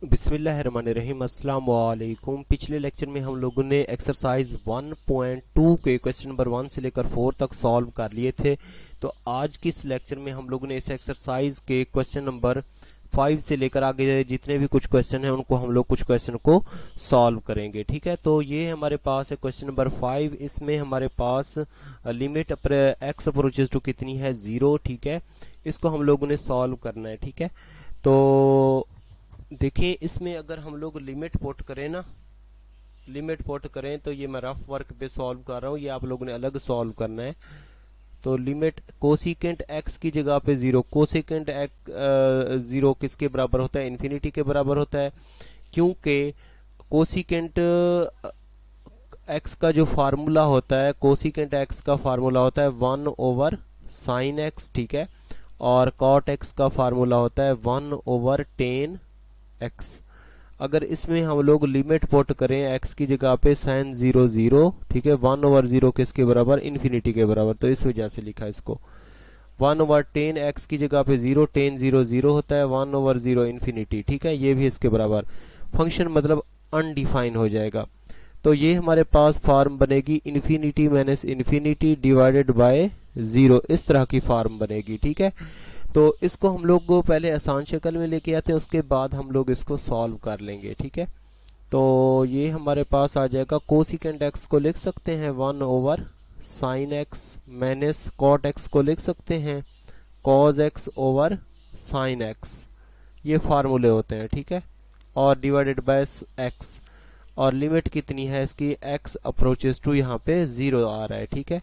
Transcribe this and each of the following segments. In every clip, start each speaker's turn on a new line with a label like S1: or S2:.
S1: बिस्मिल्लाहिर्रहमानिर्रहीम अस्सलाम वालेकुम। पिछले लेक्चर में हम लोगों ने एक्सरसाइज 1.2 के क्वेश्चन नंबर 1 से लेकर 4 तक सॉल्व कर लिए थे। तो आज की इस लेक्चर में हम लोगों ने इस एक्सरसाइज के क्वेश्चन नंबर 5 से लेकर आगे जितने भी कुछ क्वेश्चन हैं उनको हम लोग कुछ क्वेश्चन को सॉल्व करेंगे। ठीक है, तो ये हमारे पास है क्वेश्चन नंबर 5। इसमें हमारे पास लिमिट एक्स अप्रोचेस टू कितनी है, 0। ठीक है, इसको हम लोगों ने सॉल्व करना है। ठीक है, तो देखिए इसमें अगर हम लोग लिमिट पुट करें ना, लिमिट पुट करें तो ये मैं रफ वर्क पे सॉल्व कर रहा हूँ, ये आप लोगों ने अलग सॉल्व करना है। तो लिमिट कोसिकेंट एक्स की जगह पे 0, कोसिकेंट एक्स 0 किसके बराबर होता है, इन्फिनिटी के बराबर होता है। क्योंकि कोसिकेंट एक्स का जो फार्मूला होता है, कोसिकेंट एक्स का फार्मूला होता है 1/sin x। ठीक है, और कॉट एक्स का फार्मूला होता है 1/tan x। अगर इसमें हम लोग लिमिट पुट करें x की जगह पे sin 0 0, ठीक है, 1/0 किसके बराबर, इन्फिनिटी के बराबर। तो इस वजह से लिखा इसको 1/tan x की जगह पे 0, tan 0 0 होता है, 1/0 इन्फिनिटी। ठीक है, ये भी इसके बराबर। फंक्शन मतलब अनडिफाइन हो जाएगा। तो ये हमारे पास फॉर्म बनेगी infinity minus infinity divided by 0, इस तरह की फॉर्म बनेगी। ठीक है, तो इसको हम लोग पहले आसान शक्ल में लेके आते हैं, उसके बाद हम लोग इसको सॉल्व कर लेंगे। ठीक है, तो ये हमारे पास आ जाएगा, कोसिकेंट एक्स को लिख सकते हैं 1/sin x, minus cot x को लिख सकते हैं cos x/sin x। ये फार्मूले होते हैं। ठीक है, और डिवाइडेड बाय x, और लिमिट कितनी है इसकी, x अप्रोचेस टू, यहाँ पे 0 आ रहा है। ठीक है,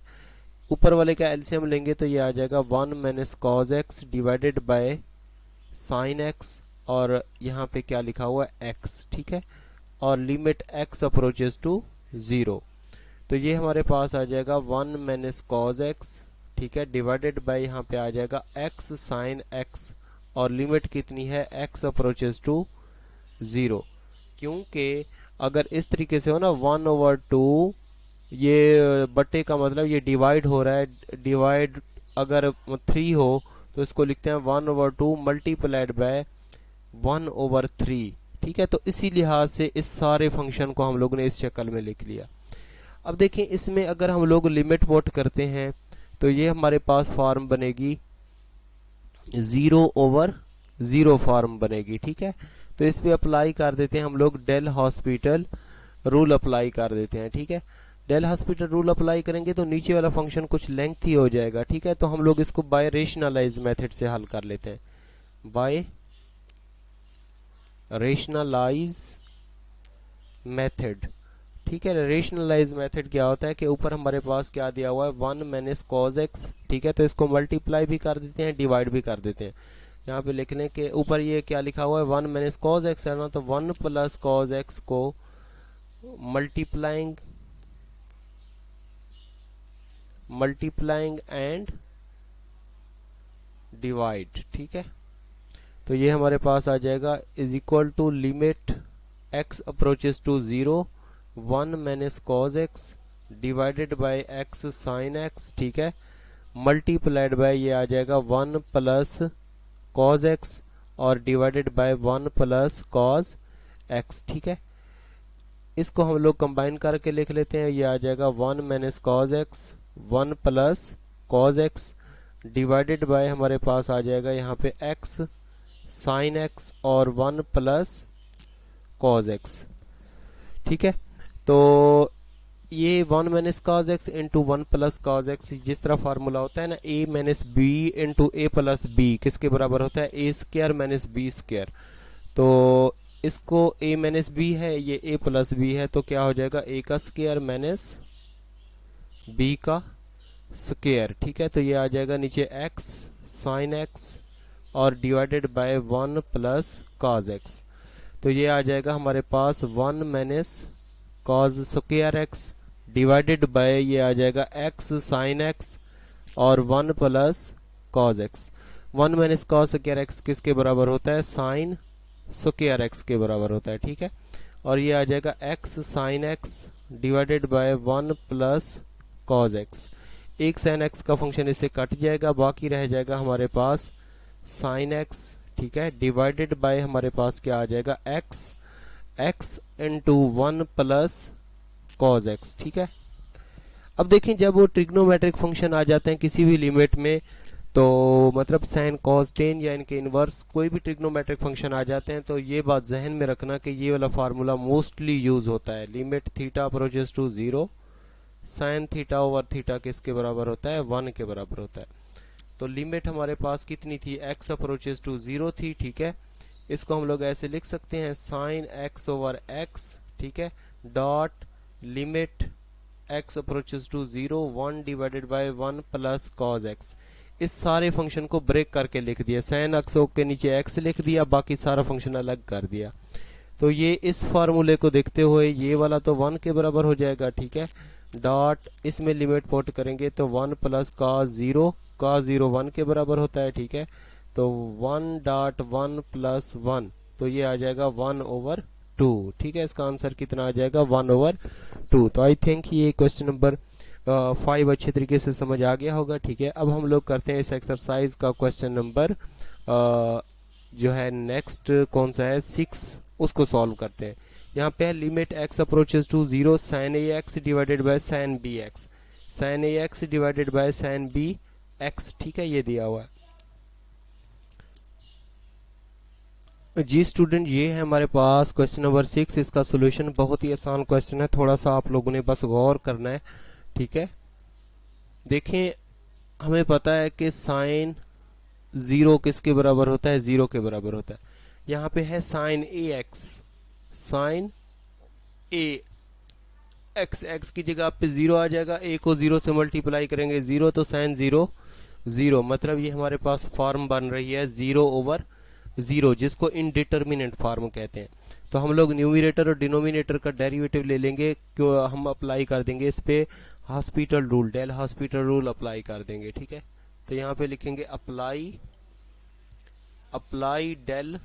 S1: ऊपर वाले का एलसीएम लेंगे तो ये आ जाएगा 1 minus cos X divided by sine x, और यहाँ पे क्या लिखा हुआ है x। ठीक है, और लिमिट x अप्रोचेस टू 0, तो ये हमारे पास आ जाएगा 1 माइनस कॉज एक्स, ठीक है, डिवाइडेड बाय यहाँ पे आ जाएगा x साइन x, और लिमिट कितनी है, x अप्रोचेस टू 0। क्योंकि अगर इस तरीके से हो ना 1/2, ये बट्टे का मतलब ये डिवाइड हो रहा है, डिवाइड अगर 3 हो तो इसको लिखते हैं 1/2 मल्टीप्लाइड बाय 1/3। ठीक है, तो इसी लिहाज से इस सारे फंक्शन को हम लोग ने इस शक्ल में लिख लिया। अब देखें इसमें अगर हम लोग लिमिट पुट करते हैं तो ये हमारे पास फॉर्म बनेगी 0/0 फॉर्म बनेगी। ठीक है, तो इस पे अप्लाई कर देते हैं हम लोग, डेल हॉस्पिटल रूल अप्लाई कर देते हैं। ठीक है, डेल हॉस्पिटल रूल अप्लाई करेंगे तो नीचे वाला फंक्शन कुछ लेंथी हो जाएगा। ठीक है, तो हम लोग इसको बाय रेशनलाइज मेथड से हल कर लेते हैं, बाय रेशनलाइज मेथड। ठीक है, रेशनलाइज मेथड क्या होता है कि ऊपर हमारे पास क्या दिया हुआ है, 1 माइनस कॉज एक्स। ठीक है, तो इसको मल्टीप्लाई भी कर देते हैं, डिवाइड भी कर देते हैं। यहाँ पे लिख लें कि ऊपर ये क्या लिखा हुआ है, 1 माइनस कॉज एक्स है ना, तो 1 प्लस कॉज एक्स को मल्टीप्लाइंग एंड डिवाइड। ठीक है, तो ये हमारे पास आ जाएगा is equal to limit x approaches to 0, 1 minus cos X divided by x sine x। ठीक है, मल्टीप्लाइड बाय ये आ जाएगा 1 प्लस कॉज एक्स, और divided by 1 plus cos X. ठीक है, इसको हम लोग कंबाइन करके लिख लेते हैं, ये आ जाएगा 1 minus cos x 1 plus cos X divided bye हमारे पास आ जाएगा यहाँ पे x साइन x, और 1 प्लस कॉज एक्स। ठीक है, तो ये 1 minus cos X into 1 plus cos X, जिस तरह फार्मूला होता है ना, a minus B into A plus B किसके बराबर होता है, A square minus B square. तो इसको a माइनस बी है, ये a प्लस बी है, तो क्या हो जाएगा, a का स्क्वायर माइनस b का स्क्वायर। ठीक है, तो ये आ जाएगा नीचे x साइन x, और divided by 1 plus cos x. तो ये आ जाएगा हमारे पास 1 minus cause square x divided bye ये आ जाएगा x साइन x, और 1 plus cos x. 1 minus cause square x किसके बराबर होता है, साइन स्क्वायर एक्स के बराबर होता है। ठीक है, और ये आ जाएगा x sine x divided by 1 plus cos X. एक साइन x का फंक्शन इससे कट जाएगा, बाकी रह जाएगा हमारे पास साइन x। ठीक है, डिवाइडेड बाय हमारे पास क्या आ जाएगा x into 1 plus cos x। ठीक है, अब देखें जब वो ट्रिग्नोमेट्रिक फंक्शन आ जाते हैं किसी भी लिमिट में, तो मतलब साइन कॉस टेन या इनके इनवर्स कोई भी ट्रिग्नोमेट्रिक फंक्शन आ जाते हैं, तो ये बात जहन में रखना कि ये वाला फार्मूला मोस्टली यूज होता है। Limit theta approaches to 0, sine theta over theta किसके बराबर होता है, 1 के बराबर होता है। तो लिमिट हमारे पास कितनी थी, x अप्रोचेस टू 0 थी। ठीक है, इसको हम लोग ऐसे लिख सकते हैं साइन x ओवर x, ठीक है, dot limit x approaches to 0 1 divided by 1 plus cos x। इस सारे फंक्शन को ब्रेक करके लिख दिया, साइन x के नीचे x लिख दिया, बाकी सारा फंक्शन अलग कर दिया। तो ये इस फार्मूले को देखते हुए ये वाला तो 1 के बराबर हो जाएगा। ठीक है, डॉट इसमें लिमिट पुट करेंगे तो 1 प्लस कॉस 0, कॉस 0 1 के बराबर होता है। ठीक है, तो 1 डॉट 1 प्लस 1, तो ये आ जाएगा 1 ओवर 2। ठीक है, इसका आंसर कितना आ जाएगा, 1 ओवर 2। तो आई थिंक ये क्वेश्चन नंबर 5 अच्छे तरीके से समझ आ गया होगा। ठीक है, अब हम लोग करते हैं इस एक्सरसाइज का क्वेश्चन नंबर जो है नेक्स्ट कौन सा है, 6, उसको सॉल्व करते हैं। यहाँ पे limit x approaches to 0 sine A X divided by sine B X, sine A X divided by sine B X. ठीक है, ये दिया हुआ है जी स्टूडेंट, ये है हमारे पास क्वेश्चन नंबर 6। इसका सोल्यूशन बहुत ही आसान क्वेश्चन है, थोड़ा सा आप लोगों ने बस गौर करना है। ठीक है, देखें हमें पता है कि साइन 0 किसके बराबर होता है, 0 के बराबर होता है। यहाँ पे है sign A x, sine A x, x की जगह पे 0 आ जाएगा, ए को 0 से मल्टीप्लाई करेंगे 0, तो साइन 0 0, मतलब ये हमारे पास फॉर्म बन रही है 0 ओवर 0, जिसको इनडिटर्मिनेंट फॉर्म कहते हैं। तो हम लोग न्यूमरेटर और डिनोमिनेटर का डेरिवेटिव ले लेंगे, क्यों हम अप्लाई कर देंगे इस पे hospital rule, del hospital rule apply कर देंगे। ठीक है, तो यहाँ पे लिखेंगे अप्लाई डेल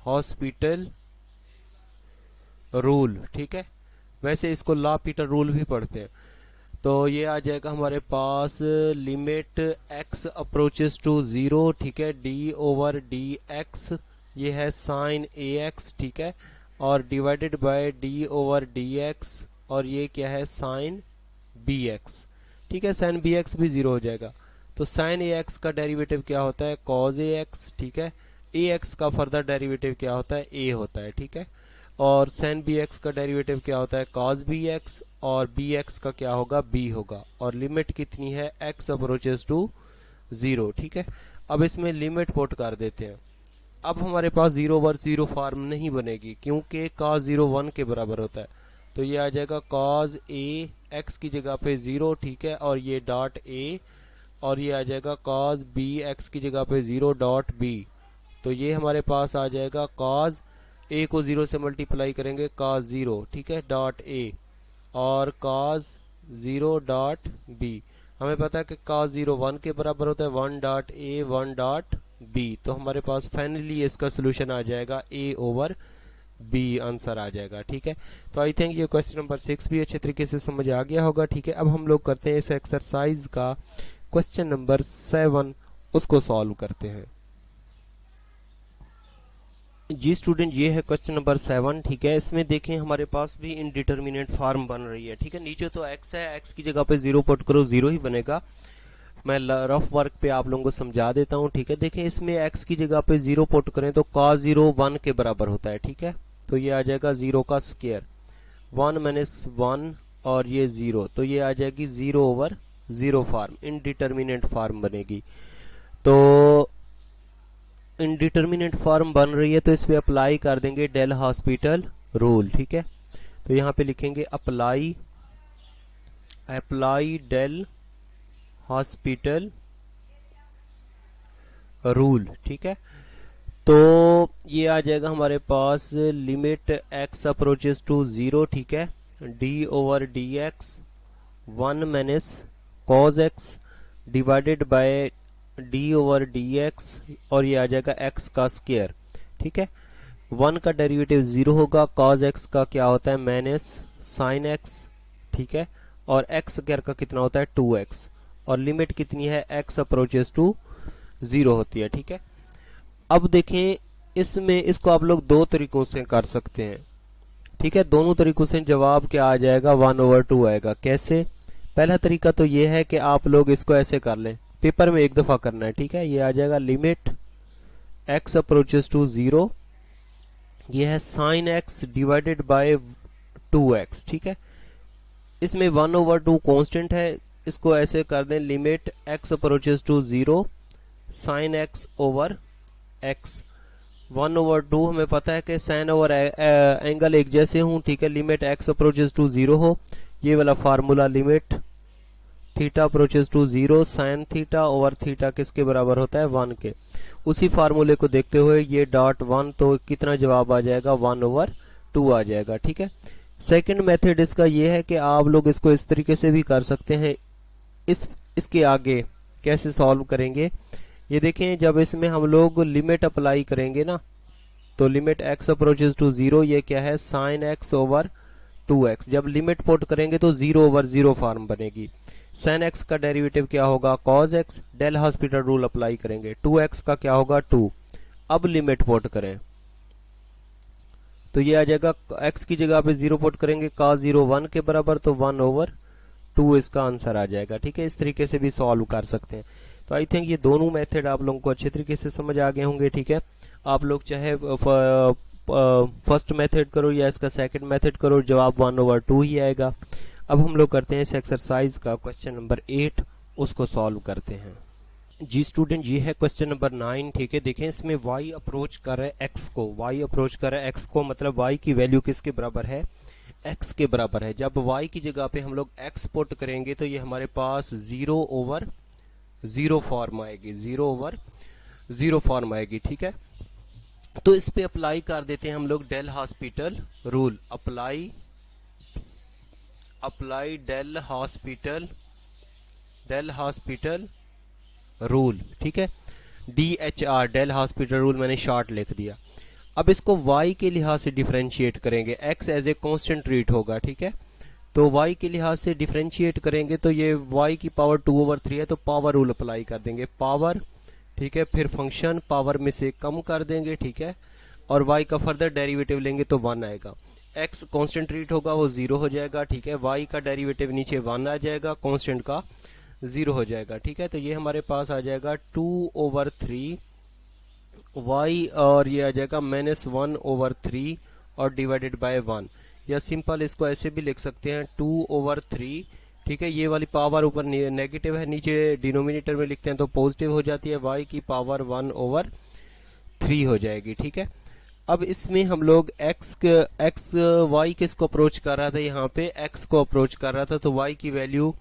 S1: हॉस्पिटल रूल। ठीक है, वैसे इसको लॉ पीटर रूल भी पढ़ते हैं। तो ये आ जाएगा हमारे पास लिमिट x अप्रोचेस टू 0, ठीक है, d ओवर डी एक्स, ये है साइन ए एक्स। ठीक है, और divided bye d over D x, और ये क्या है साइन बी एक्स। ठीक है, साइन बी एक्स भी 0 हो जाएगा। तो साइन ए एक्स का डेरिवेटिव क्या होता है, कॉज ए एक्स। ठीक है, ए एक्स का फर्दर डेरिवेटिव क्या होता है, ए होता है। ठीक है, और साइन बी एक्स का डेरिवेटिव क्या होता है, कॉस बी एक्स, और बी एक्स का क्या होगा, बी होगा। और लिमिट कितनी है, x अप्रोचेस टू 0। ठीक है, अब इसमें लिमिट पुट कर देते हैं। अब हमारे पास 0 ओवर 0 फॉर्म नहीं बनेगी, क्योंकि cos 0 1 के बराबर होता है। तो ये आ जाएगा cos a, x की जगह पे 0, ठीक है, और ये डॉट a, और ये आ जाएगा cos b, x की जगह पे 0 डॉट b। तो ये हमारे पास आ जाएगा cos a को 0 से मल्टीप्लाई करेंगे cos 0, ठीक है, डॉट a, और cos 0 डॉट b। हमें पता है कि cos 0 1 के बराबर होता है, 1 डॉट a 1 डॉट b। तो हमारे पास फाइनली इसका सोल्यूशन आ जाएगा a ओवर b, आंसर आ जाएगा। ठीक है, तो आई थिंक ये क्वेश्चन नंबर 6 भी अच्छे तरीके से समझ आ गया होगा। ठीक है, अब हम लोग करते हैं इस एक्सरसाइज का क्वेश्चन नंबर 7, उसको सॉल्व करते हैं। जी स्टूडेंट, ये है क्वेश्चन नंबर 7। ठीक है, इसमें देखें हमारे पास भी इनडिटर्मिनेट फॉर्म बन रही है। ठीक है, नीचे तो x है, x की जगह पे 0 पुट करो, 0 ही बनेगा। मैं रफ वर्क पे आप लोगों को समझा देता हूँ। ठीक है, देखें इसमें x की जगह पे 0 पुट करें तो cos 0 1 के बराबर होता है। ठीक है, तो ये आ जाएगा 0 का स्क्वायर, 1 माइनस 1, और ये 0, तो ये आ जाएगी 0 ओवर 0 फॉर्म, इनडिटर्मिनेट फॉर्म बनेगी। तो इनडिटर्मिनेट फॉर्म बन रही है, तो इस पे अप्लाई कर देंगे डेल हॉस्पिटल रूल। ठीक है, तो यहाँ पे लिखेंगे अप्लाई डेल हॉस्पिटल रूल। ठीक है, तो ये आ जाएगा हमारे पास लिमिट x अप्रोचेस टू 0, ठीक है, d over D x 1 minus cause x divided bye d over D x, और ये आ जाएगा x का स्क्वायर। ठीक है, 1 का डेरिवेटिव 0 होगा, cos x का क्या होता है माइनस साइन x। ठीक है, और x स्क्वायर का कितना होता है 2x, और लिमिट कितनी है x अप्रोचेस टू 0 होती है। ठीक है, अब देखें इसमें इसको आप लोग दो तरीकों से कर सकते हैं। ठीक है, दोनों तरीकों से जवाब क्या आ जाएगा, 1/2 आएगा। कैसे? पहला तरीका तो ये है कि आप लोग इसको ऐसे कर लें, पेपर में एक दफा करना है। ठीक है, ये आ जाएगा लिमिट x अप्रोचेस टू 0, ये है sign x divided bye 2x। ठीक है, इसमें 1/2 कांस्टेंट है, इसको ऐसे कर दें limit x approaches to 0 sine x over x। 1/2 हमें पता है कि साइन ओवर एंगल एक जैसे हूं। ठीक है, लिमिट x अप्रोचेस टू 0 हो, ये वाला formula limit theta approaches to 0 sine theta over theta किसके बराबर होता है, 1 के। उसी फार्मूले को देखते हुए ये डॉट 1, तो कितना जवाब आ जाएगा, 1/2 आ जाएगा। ठीक है, सेकंड मेथड इसका ये है कि आप लोग इसको इस तरीके से भी कर सकते हैं। इसके आगे कैसे सॉल्व करेंगे, ये देखें, जब इसमें हम लोग लिमिट अप्लाई करेंगे ना, तो लिमिट x अप्रोचेस टू 0, ये क्या है, साइन x ओवर 2x। जब लिमिट पुट करेंगे तो 0/0 फॉर्म बनेगी। साइन x का डेरिवेटिव क्या होगा, cos x। Del hospital rule apply करेंगे, 2x का क्या होगा, 2। अब लिमिट पुट करें तो ये आ जाएगा, x की जगह पे 0 पुट करेंगे, cos 0 1 के बराबर, तो 1/2 इसका आंसर आ जाएगा। ठीक है, इस तरीके से भी सॉल्व कर सकते हैं। तो आई थिंक ये दोनों मेथड आप लोगों को अच्छे तरीके से समझ आ गए होंगे। ठीक है, आप लोग चाहे फर्स्ट मेथड करो या इसका सेकंड मेथड करो, जवाब 1/2 ही आएगा। अब हम लोग करते हैं इस एक्सरसाइज का क्वेश्चन नंबर 8, उसको सॉल्व करते हैं। जी स्टूडेंट, ये है क्वेश्चन नंबर 9। ठीक है, देखें इसमें y अप्रोच कर रहा है x को, y अप्रोच कर रहा है x को, मतलब y की वैल्यू किसके बराबर है, x के बराबर है। जब y की जगह पे हम लोग x पुट करेंगे तो ये हमारे पास 0/0 फॉर्म आएगी, 0/0 फॉर्म आएगी। ठीक है, तो इस पे अप्लाई कर देते हैं हम लोग del hospital rule. Apply del hospital rule. ठीक है, DHR डेल हॉस्पिटल रूल मैंने शॉर्ट लिख दिया। अब इसको y के लिहाज से डिफरेंशिएट करेंगे, x as a constant treat होगा। ठीक है, तो y के लिहाज से डिफरेंशिएट करेंगे तो ये y की पावर 2/3 है, तो पावर रूल अप्लाई कर देंगे, पावर। ठीक है, फिर फंक्शन पावर में से कम कर देंगे। ठीक है, और y का फर्दर डेरिवेटिव लेंगे तो 1 आएगा। x कांस्टेंट ट्रीट होगा, वो 0 हो जाएगा। ठीक है, y का डेरिवेटिव नीचे 1 आ जाएगा, कांस्टेंट का 0 हो जाएगा। ठीक है, तो ये हमारे पास आ जाएगा 2/3 y, और ये आ जाएगा -1/3 और डिवाइडेड बाय 1, या सिंपल इसको ऐसे भी लिख सकते हैं 2/3। ठीक है, ये वाली पावर ऊपर नेगेटिव है, नीचे डिनोमिनेटर में लिखते हैं तो पॉजिटिव हो जाती है, y की पावर 1/3 हो जाएगी। ठीक है, अब इसमें हम लोग y किसको अप्रोच कर रहा था, यहाँ पे x को अप्रोच कर रहा था, तो y की वैल्यू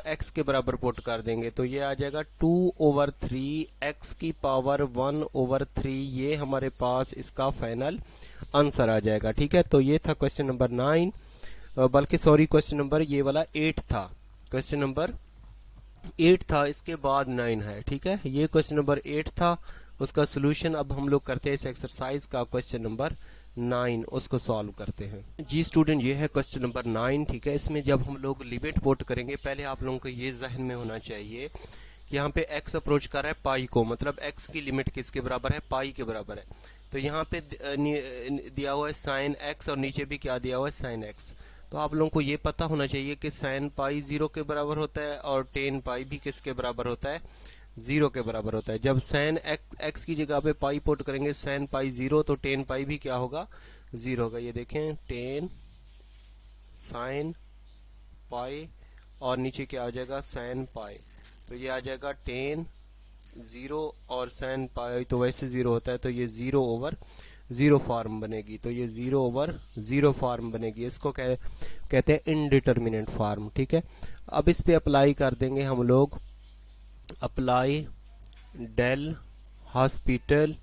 S1: x के बराबर पुट कर देंगे, तो ये आ जाएगा 2/3 x की पावर 1/3, ये हमारे पास इसका फाइनल आंसर आ जाएगा। ठीक है, तो ये था क्वेश्चन नंबर 9, बल्कि सॉरी क्वेश्चन नंबर ये वाला 8 था, क्वेश्चन नंबर 8 था, इसके बाद 9 है। ठीक है, ये क्वेश्चन नंबर 8 था, उसका सोल्यूशन अब हम लोग करते हैं इस एक्सरसाइज का क्वेश्चन नंबर 9, उसको सॉल्व करते हैं। जी स्टूडेंट, ये है क्वेश्चन नंबर 9। ठीक है, इसमें जब हम लोग लिमिट पुट करेंगे, पहले आप लोगों को ये जहन में होना चाहिए कि यहाँ पे x अप्रोच कर रहा है पाई को, मतलब x की लिमिट किसके बराबर है, पाई के बराबर है। तो यहाँ पे दिया हुआ है साइन x और नीचे भी क्या दिया हुआ है, साइन x। तो आप लोगों को ये पता होना चाहिए कि साइन पाई 0 के बराबर होता है और टेन पाई भी किसके बराबर होता है, 0 के बराबर होता है। जब साइन x की जगह पे पाई पुट करेंगे, साइन पाई 0, तो टेन पाई भी क्या होगा, 0 होगा। ये देखें, टेन साइन पाई और नीचे क्या आ जाएगा, साइन पाई, तो ये आ जाएगा टेन 0 और साइन पाई तो वैसे 0 होता है, तो ये 0/0 फॉर्म बनेगी, तो ये 0/0 फॉर्म बनेगी। इसको कहते हैं इनडिटर्मिनेंट फॉर्म। ठीक है, अब इस पे अप्लाई कर देंगे हम लोग, अप्लाई डेल हॉस्पिटल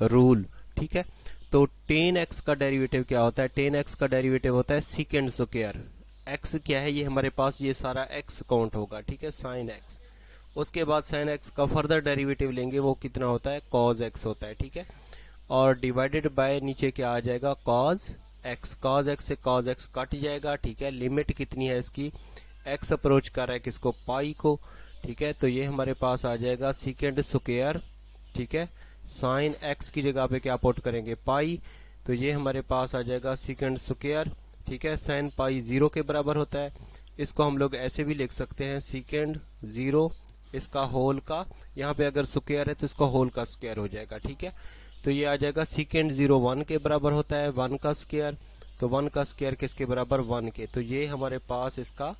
S1: रूल। ठीक है, तो टेन एक्स का डेरिवेटिव क्या होता है, टेन एक्स का डेरिवेटिव होता है सीकेंड स्क्वायर। एक्स क्या है, ये हमारे पास ये सारा एक्स काउंट होगा। ठीक है, साइन एक्स, उसके बाद साइन एक्स का फर्दर डेरिवेटिव लेंगे, वो कितना होता है, कॉज एक्स होता है। ठीक है, और डिवाइडेड बाय नीचे क्या आ जाएगा, कॉज एक्स। कॉज एक्स से कॉज एक्स कट जाएगा। ठीक है, लिमिट कितनी है इसकी, एक्स अप्रोच कर रहा है किसको, पाई को। ठीक है। तो ये हमारे पास आ जाएगा सेकेंड स्क्वायर, ठीक है। साइन एक्स की जगह पे क्या पुट करेंगे, पाई, तो ये हमारे पास आ जाएगा सेकेंड स्क्वायर, ठीक है। साइन पाई 0 के बराबर होता है। इसको हम लोग ऐसे भी लिख सकते हैं, सेकेंड 0 इसका होल का, यहाँ पे अगर स्क्वायर है तो इसका होल का स्क्वायर हो जाएगा, ठीक है। तो ये आ जाएगा सेकेंड 0 1 के बराबर होता है, 1 का स्क्वायर, तो 1 का स्क्वायर किसके बराबर, 1 के। तो ये हमारे पास इसका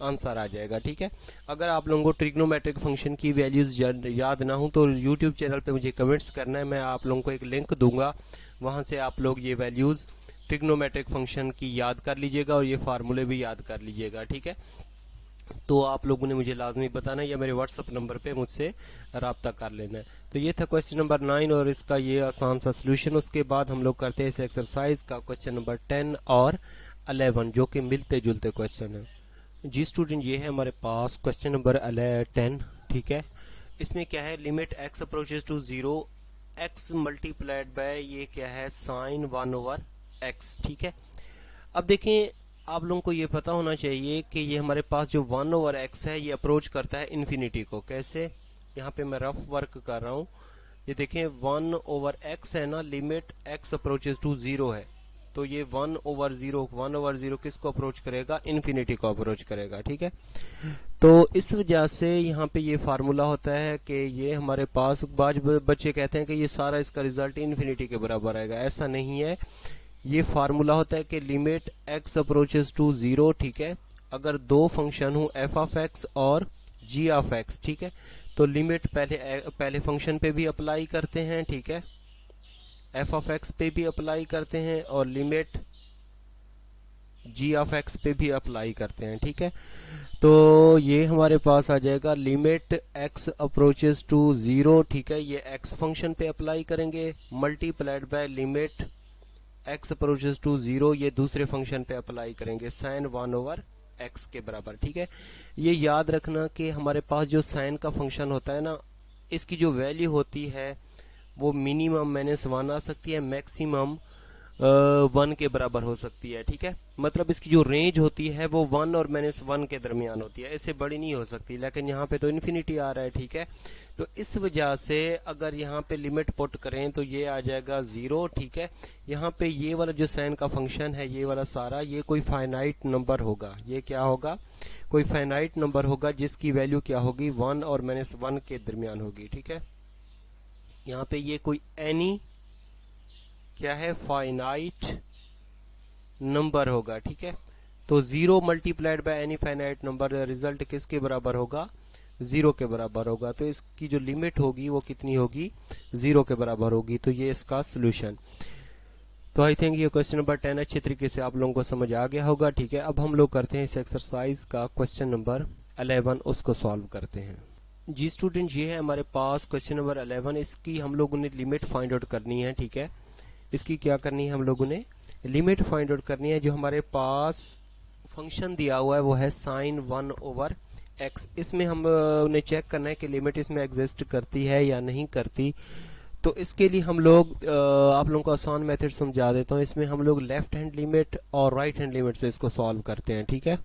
S1: आंसर आ जाएगा, ठीक है। अगर आप लोगों को ट्रिग्नोमेट्रिक फंक्शन की वैल्यूज याद ना हो तो यूट्यूब चैनल पे मुझे कमेंट्स करना है, मैं आप लोगों को एक लिंक दूंगा, वहां से आप लोग ये वैल्यूज ट्रिग्नोमेट्रिक फंक्शन की याद कर लीजिएगा और ये फार्मूले भी याद कर लीजिएगा, ठीक है। तो आप लोगों ने मुझे लाजमी बताना है या मेरे व्हाट्सएप नंबर पे मुझसे राब्ता कर लेना है। तो ये था क्वेश्चन नंबर 9 और इसका ये आसान सा सोल्यूशन। उसके बाद हम लोग करते हैं इस एक्सरसाइज का क्वेश्चन नंबर 10 और 11 जो कि मिलते जुलते क्वेश्चन है। जी स्टूडेंट, ये है हमारे पास क्वेश्चन नंबर 10, ठीक है। इसमें क्या है, limit X approaches to 0 X multiplied by ये क्या है, साइन 1 ओवर एक्स, ठीक है। अब देखें, आप लोगों को ये पता होना चाहिए कि ये हमारे पास जो 1 ओवर एक्स है ये अप्रोच करता है इन्फिनिटी को। कैसे, यहाँ पे मैं रफ वर्क कर रहा हूँ, ये देखें 1 ओवर एक्स है ना, लिमिट एक्स अप्रोचेस टू 0 है, तो ये 1 ओवर 0 किसको अप्रोच करेगा, इन्फिनिटी को अप्रोच करेगा, ठीक है। तो इस वजह से यहाँ पे ये फार्मूला होता है कि ये हमारे पास, बाज बच्चे कहते हैं कि ये सारा इसका रिजल्ट इन्फिनिटी के बराबर आएगा, ऐसा नहीं है। ये फार्मूला होता है कि लिमिट एक्स अप्रोचेस टू 0, ठीक है। अगर दो फंक्शन हो एफ ऑफ एक्स और जी ऑफ एक्स, ठीक है, तो लिमिट पहले फंक्शन पे भी अप्लाई करते हैं, ठीक है, एफ ऑफ एक्स पे भी अप्लाई करते हैं और लिमिट जी ऑफ एक्स पे भी अप्लाई करते हैं, ठीक है। तो ये हमारे पास आ जाएगा लिमिट एक्स अप्रोचेस टू 0, ठीक है, ये एक्स फंक्शन पे अप्लाई करेंगे, multiplied by limit X approaches to 0 ये दूसरे फंक्शन पे अप्लाई करेंगे, साइन 1 ओवर एक्स के बराबर, ठीक है। ये याद रखना कि हमारे पास जो साइन का फंक्शन होता है ना, इसकी जो वैल्यू होती है वो मिनिमम -1 आ सकती है, मैक्सिमम 1 के बराबर हो सकती है, ठीक है। मतलब इसकी जो रेंज होती है वो 1 और -1 के दरमियान होती है, इससे बड़ी नहीं हो सकती, लेकिन यहाँ पे तो इन्फिनिटी आ रहा है, ठीक है। तो इस वजह से अगर यहाँ पे लिमिट पुट करें तो ये आ जाएगा 0, ठीक है। यहाँ पे ये वाला जो साइन का फंक्शन है, ये वाला सारा, ये कोई फाइनाइट नंबर होगा, ये क्या होगा, कोई फाइनाइट नंबर होगा जिसकी वैल्यू क्या होगी, 1 और -1 के दरमियान होगी, ठीक है। यहाँ पे ये कोई एनी क्या है, फाइनाइट नंबर होगा, ठीक है। तो 0 multiplied by any finite number, result किसके बराबर होगा, 0 के बराबर होगा। तो इसकी जो लिमिट होगी वो कितनी होगी, 0 के बराबर होगी। तो ये इसका सोल्यूशन। तो आई थिंक ये क्वेश्चन नंबर 10 अच्छे तरीके से आप लोगों को समझ आ गया होगा, ठीक है। अब हम लोग करते हैं इस एक्सरसाइज का क्वेश्चन नंबर 11, उसको सॉल्व करते हैं। जी स्टूडेंट, ये है हमारे पास क्वेश्चन नंबर 11। इसकी हम लोगों ने लिमिट फाइंड आउट करनी है, ठीक है। इसकी क्या करनी है, हम लोगों ने लिमिट फाइंड आउट करनी है। जो हमारे पास फंक्शन दिया हुआ है वो है साइन 1 ओवर एक्स। इसमें हमने चेक करना है कि लिमिट इसमें एग्जिस्ट करती है या नहीं करती। तो इसके लिए हम लोग आप लोगों को आसान मेथड समझा देता हूँ। इसमें हम लोग लेफ्ट हैंड लिमिट और राइट हैंड लिमिट से इसको सॉल्व करते हैं, ठीक है।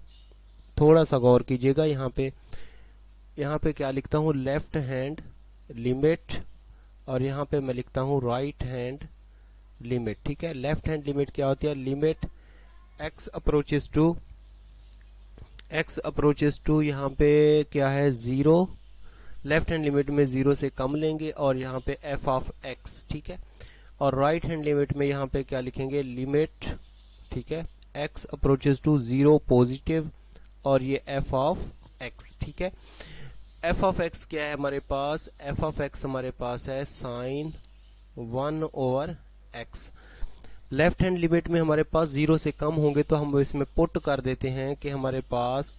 S1: थोड़ा सा गौर कीजिएगा, यहाँ पे क्या लिखता हूँ, लेफ्ट हैंड लिमिट, और यहाँ पे मैं लिखता हूँ राइट हैंड लिमिट, ठीक है। लेफ्ट हैंड लिमिट क्या होती है, लिमिट एक्स अप्रोचेस टू यहाँ पे क्या है 0, लेफ्ट हैंड लिमिट में 0 से कम लेंगे और यहाँ पे एफ ऑफ एक्स, ठीक है। और राइट हैंड लिमिट में यहाँ पे क्या लिखेंगे, लिमिट, ठीक है, एक्स अप्रोचेस टू 0 पॉजिटिव और ये एफ ऑफ एक्स, ठीक है। एफ ऑफ एक्स क्या है हमारे पास, एफ ऑफ एक्स हमारे पास है sine 1 over X. Left hand limit में हमारे पास 0 से कम होंगे तो हम इसमें पुट कर देते हैं कि हमारे पास,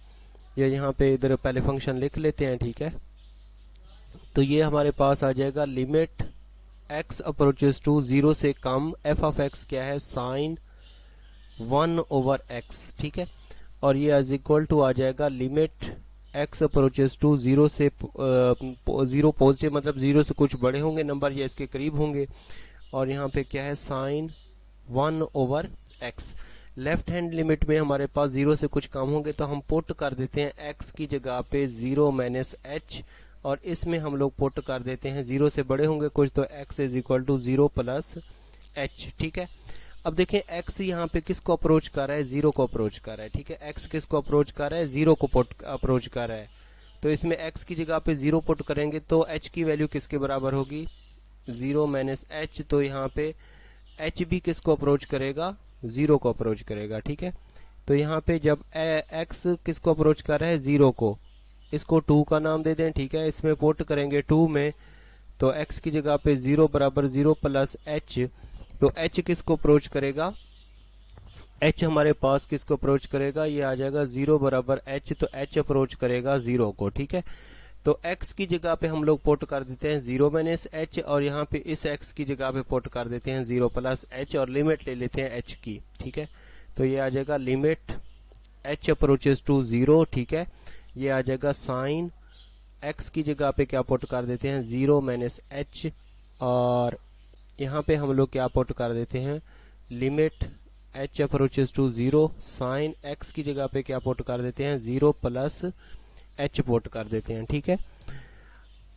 S1: या यहाँ पे इधर पहले फंक्शन लिख लेते हैं, ठीक है। तो ये हमारे पास आ जाएगा लिमिट एक्स अप्रोचेस टू 0 से कम, एफ ऑफ एक्स क्या है, साइन 1 ओवर एक्स, ठीक है। और ये इज इक्वल टू आ जाएगा लिमिट एक्स अप्रोचेस टू 0 से 0 पॉजिटिव, मतलब 0 से कुछ बड़े होंगे नंबर या इसके करीब होंगे, और यहाँ पे क्या है sine 1 over X. Left hand limit में हमारे पास 0 से कुछ कम होंगे तो हम पुट कर देते हैं x की जगह पे 0 माइनस h, और इसमें हम लोग पुट कर देते हैं 0 से बड़े होंगे कुछ तो x is equal to 0 plus h। ठीक है, अब देखें x यहाँ पे किसको अप्रोच कर रहा है, 0 को अप्रोच कर रहा है। ठीक है, x किसको अप्रोच कर रहा है, 0 को अप्रोच कर रहा है। तो इसमें x की जगह पे 0 पुट करेंगे तो h की वैल्यू किसके बराबर होगी, 0 माइनस h। तो यहाँ पे h भी किसको अप्रोच करेगा, 0 को अप्रोच करेगा। ठीक है, तो यहाँ पे जब x किसको अप्रोच कर रहा है, 0 को, इसको 2 का नाम दे दें। ठीक है, इसमें पुट करेंगे 2 में तो x की जगह पे 0 बराबर 0 प्लस h। तो h किसको अप्रोच करेगा, h हमारे पास किसको अप्रोच करेगा, ये आ जाएगा 0 बराबर h, तो h अप्रोच करेगा 0 को। ठीक है, तो x की जगह पे हम लोग पुट कर देते हैं 0 माइनस h, और यहाँ पे इस x की जगह पे पुट कर देते हैं 0 प्लस h, और लिमिट ले लेते हैं h की। ठीक है, तो ये आ जाएगा लिमिट h अप्रोचेस टू 0। ठीक है, ये आ जाएगा साइन x की जगह पे क्या पुट कर देते हैं 0 माइनस h, और यहाँ पे हम लोग क्या पुट कर देते हैं limit h approaches to 0, sine x की जगह पे क्या पुट कर देते हैं 0 प्लस h पुट कर देते हैं। ठीक है,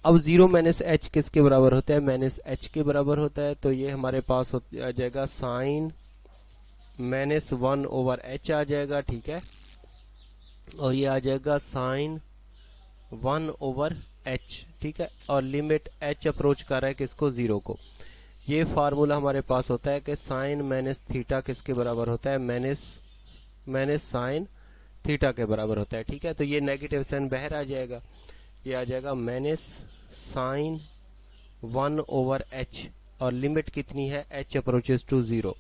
S1: अब 0 माइनस h किसके बराबर होता है, माइनस h के बराबर होता है। तो ये हमारे पास आ जाएगा साइन माइनस 1 ओवर h आ जाएगा। ठीक है, और ये आ जाएगा साइन 1 ओवर h। ठीक है, और लिमिट h अप्रोच कर रहा है किसको, 0 को। ये फार्मूला हमारे पास होता है कि साइन माइनस थीटा किसके बराबर होता है, माइनस साइन थीटा के बराबर होता है। ठीक है, तो ये नेगेटिव साइन बाहर आ जाएगा, ये आ जाएगा माइनस साइन 1 ओवर h, और लिमिट कितनी है, h अप्रोचेस टू 0।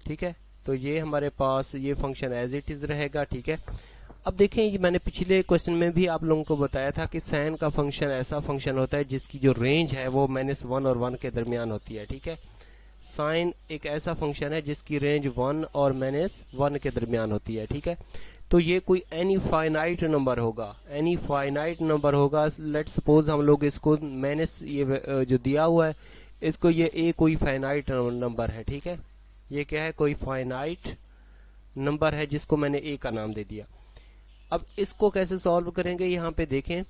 S1: ठीक है, तो ये हमारे पास ये फंक्शन एज इट इज रहेगा। ठीक है, अब देखें ये मैंने पिछले क्वेश्चन में भी आप लोगों को बताया था कि साइन का फंक्शन ऐसा फंक्शन होता है जिसकी जो रेंज है वो -1 और 1 के दरमियान होती है। ठीक है, साइन एक ऐसा फंक्शन है जिसकी रेंज 1 और -1 के दरमियान होती है। ठीक है, तो ये कोई एनी फाइनाइट नंबर होगा, एनी फाइनाइट नंबर होगा। लेट सपोज हम लोग इसको माइनस ये जो दिया हुआ है इसको ये ए कोई फाइनाइट नंबर है। ठीक है, ये क्या है, कोई फाइनाइट नंबर है जिसको मैंने ए का नाम दे दिया। अब इसको कैसे सॉल्व करेंगे, यहाँ पे देखें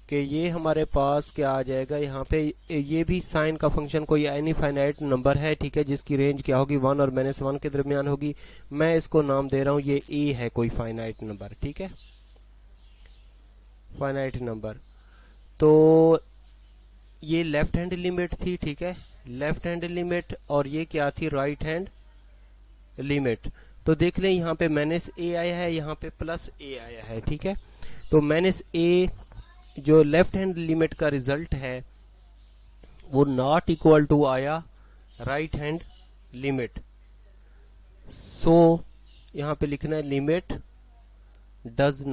S1: कि ये हमारे पास क्या आ जाएगा, यहाँ पे ये भी साइन का फंक्शन कोई एनी फाइनाइट नंबर है। ठीक है, जिसकी रेंज क्या होगी, 1 और -1 के दरमियान होगी। मैं इसको नाम दे रहा हूँ ये ए है, कोई फाइनाइट नंबर। ठीक है, फाइनाइट नंबर। तो ये लेफ्ट हैंड लिमिट थी। ठीक है, लेफ्ट हैंड लिमिट, और ये क्या थी, राइट हैंड लिमिट। तो देख लें यहाँ पे माइनस ए आया है, यहाँ पे प्लस ए आया है। ठीक है, तो माइनस ए जो लेफ्ट हैंड लिमिट का रिजल्ट है वो नॉट इक्वल टू आया राइट हैंड लिमिट। सो यहाँ पे लिखना है लिमिट डज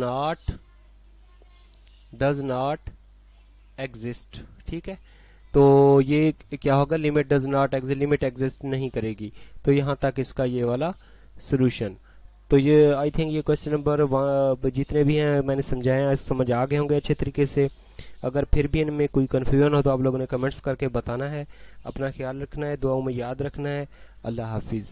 S1: नॉट एग्जिस्ट। ठीक है, तो ये क्या होगा, limit does not exist, limit exist नहीं करेगी। तो यहाँ तक इसका ये वाला सॉल्यूशन। तो ये आई थिंक ये क्वेश्चन नंबर जितने भी हैं मैंने समझाया, समझ आ गए होंगे अच्छे तरीके से। अगर फिर भी इनमें कोई कन्फ्यूजन हो तो आप लोगों ने कमेंट्स करके बताना है। अपना ख्याल रखना है, दुआओं में याद रखना है। अल्लाह हाफिज़।